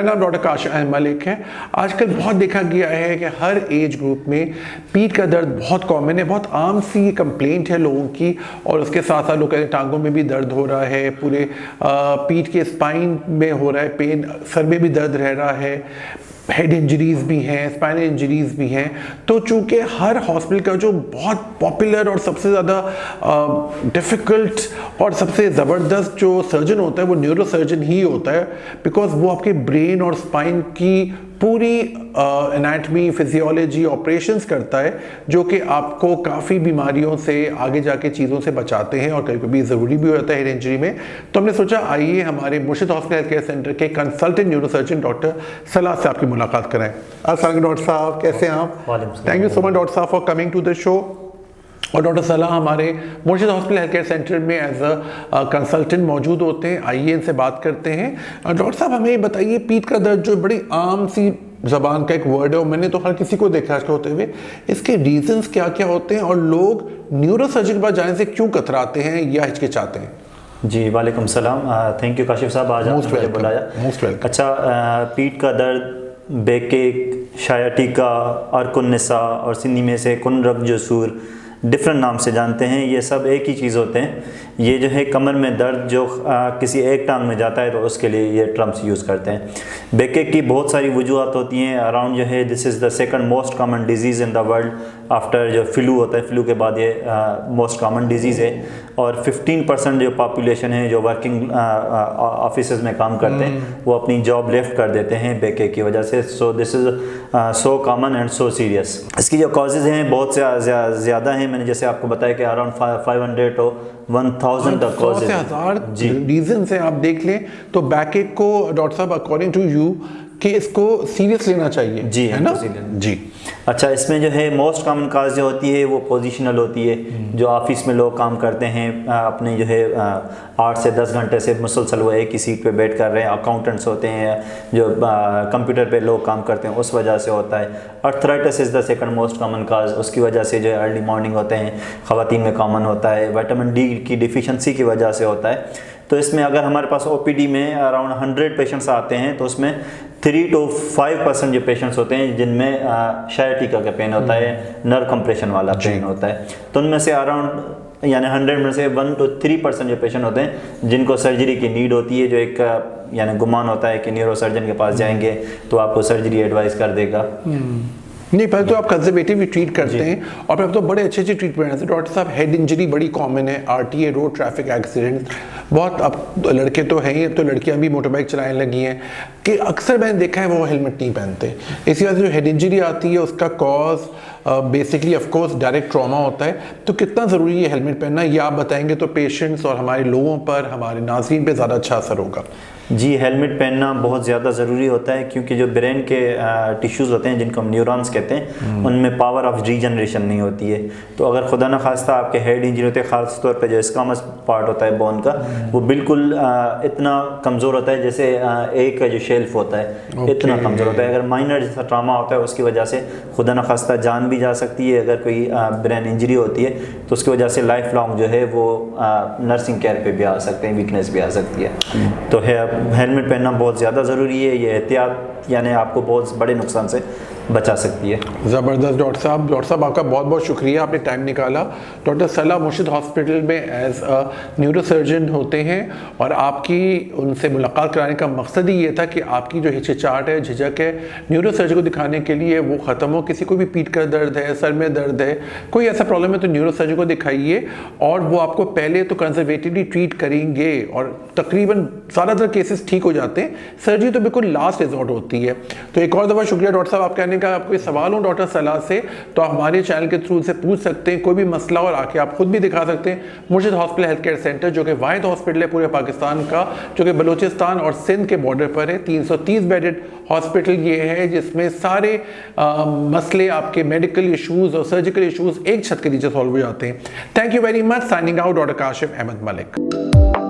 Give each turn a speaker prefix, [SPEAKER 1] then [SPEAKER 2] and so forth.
[SPEAKER 1] मेरा नाम डॉक्टर काशिफ अहमद मलिक है। आजकल बहुत देखा गया है कि हर एज ग्रुप में पीठ का दर्द बहुत कॉमन है, बहुत आम सी कंप्लेंट है लोगों की। और उसके साथ साथ लोग कहते हैं टांगों में भी दर्द हो रहा है, पूरे पीठ के स्पाइन में हो रहा है पेन, सर में भी दर्द रह रहा है, हेड इंजरीज भी हैं, स्पाइनल इंजरीज भी हैं। तो चूंकि हर हॉस्पिटल का जो बहुत पॉपुलर और सबसे ज़्यादा डिफ़िकल्ट और सबसे ज़बरदस्त जो सर्जन होता है वो न्यूरो सर्जन ही होता है, बिकॉज वो आपके ब्रेन और स्पाइन की पूरी एनाटमी, फिजियोलॉजी, ऑपरेशंस करता है, जो कि आपको काफ़ी बीमारियों से, आगे जाके चीज़ों से बचाते हैं और कभी कभी ज़रूरी भी हो जाता है हेड इंजरी में। तो हमने सोचा आइए हमारे Murshid hospital health care centre के कंसल्टेंट न्यूरो सर्जन डॉक्टर सलाह से आपकी मुलाकात कराएं। अस्सलाम डॉक्टर साहब, कैसे हैं आप? Thank you so much doctor साहब for coming to the show. और डॉक्टर सलाह हमारे Murshid hospital health care centre में एज अ कंसल्टेंट मौजूद होते हैं। आइए इनसे बात करते हैं। डॉक्टर साहब हमें बताइए, पीठ का दर्द जो बड़ी आम सी ज़बान का एक वर्ड है और मैंने तो हर किसी को देखा है होते हुए, इसके रीजंस क्या क्या होते हैं और लोग न्यूरो सर्जन के पास जाने से क्यों कतराते हैं या हिचकिचाते हैं?
[SPEAKER 2] जी वालेकुम सलाम, थैंक यू काशिफ साहब, आज आपने मुझे बुलाया।
[SPEAKER 1] Most welcome.
[SPEAKER 2] अच्छा, पीठ का दर्द, बैक, शायाटिका, अरकुन निसा और सिंधी में से कुन रग जसूर डिफरेंट नाम से जानते हैं। ये सब एक ही चीज़ होते हैं। ये जो है कमर में दर्द जो किसी एक टांग में जाता है तो उसके लिए ये टर्म्स यूज़ करते हैं। बैक की बहुत सारी वजूहत होती हैं। अराउंड जो है this is the second most common disease in the world after जो फ्लू होता है, फ्लू के बाद ये मोस्ट कॉमन डिजीज़ है। और 15% जो पॉपुलेशन है जो वर्किंग ऑफिसेज में काम करते हैं वो अपनी जॉब लेफ्ट कर देते हैं बैक की वजह से। So this is so common and so serious. इसकी जो कॉजेज़ हैं बहुत से ज़्यादा हैं। मैंने जैसे आपको बताया कि अराउंड 500 to 1000 तक कॉजेज़,
[SPEAKER 1] 1000 रीजन से आप देख लें तो बैक को डॉक्टर साहब अकॉर्डिंग टू यू कि इसको सीरियस लेना चाहिए,
[SPEAKER 2] जी
[SPEAKER 1] है ना? जी।
[SPEAKER 2] अच्छा, इसमें जो है मोस्ट कॉमन काज जो होती है वो पोजीशनल होती है। जो ऑफिस में लोग काम करते हैं अपने जो है 8 से 10 घंटे से मुसलसल वो एक ही सीट पे बैठ कर रहे हैं। अकाउंटेंट्स होते हैं जो कंप्यूटर पे लोग काम करते हैं, उस वजह से होता है। Arthritis is the second most common cause, उसकी वजह से जो है अर्ली मॉर्निंग होते हैं, ख़वातीन में कॉमन होता है। विटामिन डी की डिफिशेंसी की वजह से होता है। तो इसमें अगर हमारे पास ओपीडी में अराउंड 100 पेशेंट्स आते हैं तो उसमें 3 to 5% जो पेशेंट्स होते हैं जिनमें शायाटिका का पेन होता है, नर्व कंप्रेशन वाला पेन होता है। तो उनमें से अराउंड यानी 100 में से 1 to 3% जो पेशेंट होते हैं जिनको सर्जरी की नीड होती है, जो एक यानी गुमान होता है कि न्यूरो सर्जन के पास जाएंगे तो आपको सर्जरी एडवाइस कर देगा।
[SPEAKER 1] नहीं, पहले तो आप कंजर्वेटिव ट्रीट करते हैं और फिर अब तो बड़े अच्छे ट्रीटमेंट हैं। डॉक्टर साहब हेड इंजरी बड़ी कॉमन है, आरटीए, रोड ट्रैफिक एक्सीडेंट बहुत, अब लड़के तो हैं ही, अब तो लड़कियां भी मोटर बाइक चलाने लगी हैं कि अक्सर मैंने देखा है वो हेलमेट नहीं पहनते। इसी वजह से जो हेड इंजरी आती है उसका cause basically of course direct trauma होता है। तो कितना ज़रूरी है हेलमेट पहनना, ये आप बताएंगे तो पेशेंट्स और हमारे लोगों पर, हमारे नाज़रीन पे ज़्यादा अच्छा असर होगा।
[SPEAKER 2] जी, हेलमेट पहनना बहुत ज़्यादा ज़रूरी होता है क्योंकि जो ब्रेन के टिश्यूज़ होते हैं जिनको हम न्यूरॉन्स कहते हैं उनमें पावर ऑफ रीजनरेशन नहीं होती है। तो अगर खुदा न खास्ता आपके हेड इंजरी होते हैं, ख़ास तौर पे जो स्क्वामस पार्ट होता है बोन का, वो बिल्कुल इतना कमज़ोर होता है जैसे एक का जो शेल्फ होता है इतना कमज़ोर होता है। अगर माइनर जैसा ट्रामा होता है उसकी वजह से खुदा न खास्ता जान भी जा सकती है। अगर कोई ब्रेन इंजरी होती है तो उसकी वजह से लाइफ लॉन्ग जो है वो नर्सिंग केयर पे भी आ सकते हैं, वीकनेस भी आ सकती है। तो हेलमेट पहनना बहुत ज़्यादा ज़रूरी है। ये एहतियात यानी आपको बहुत बड़े नुकसान से बचा सकती है।
[SPEAKER 1] ज़बरदस्त डॉक्टर साहब आपका बहुत बहुत शुक्रिया, आपने टाइम निकाला। डॉक्टर सलाह मुर्शिद हॉस्पिटल में एज अ न्यूरो सर्जन होते हैं और आपकी उनसे मुलाकात कराने का मकसद ही ये था कि आपकी जो हिचकिचाहट है, झिझक है, न्यूरो सर्जन को दिखाने के लिए वो ख़त्म हो। किसी को भी पीठ का दर्द है, सर में दर्द है, कोई ऐसा प्रॉब्लम है तो न्यूरो सर्जन को दिखाइए और वो आपको पहले तो कंजर्वेटिवली ट्रीट करेंगे और तकरीबन ज़्यादातर केसेस ठीक हो जाते हैं। सर्जरी तो बिल्कुल लास्ट रिजॉर्ट होती है। तो एक और दफ़ा शुक्रिया डॉक्टर साहब, आप कहने का आपको सवाल हो डॉक्टर सलाह से तो आप हमारे चैनल के थ्रू से पूछ सकते हैं, कोई भी मसला और आके आप खुद भी दिखा सकते हैं। मुर्शिद हॉस्पिटल हेल्थ केयर सेंटर जो कि वाहिद हॉस्पिटल है पूरे पाकिस्तान का, जो कि बलूचिस्तान और सिंध के बॉर्डर पर है। 330 बेडेड हॉस्पिटल ये है जिसमें सारे मसले आपके मेडिकल इशूज़ और सर्जिकल इशूज़ एक छत के नीचे सॉल्व हो जाते हैं। Thank you very much. Signing out, doctor Kashif Ahmed Malik.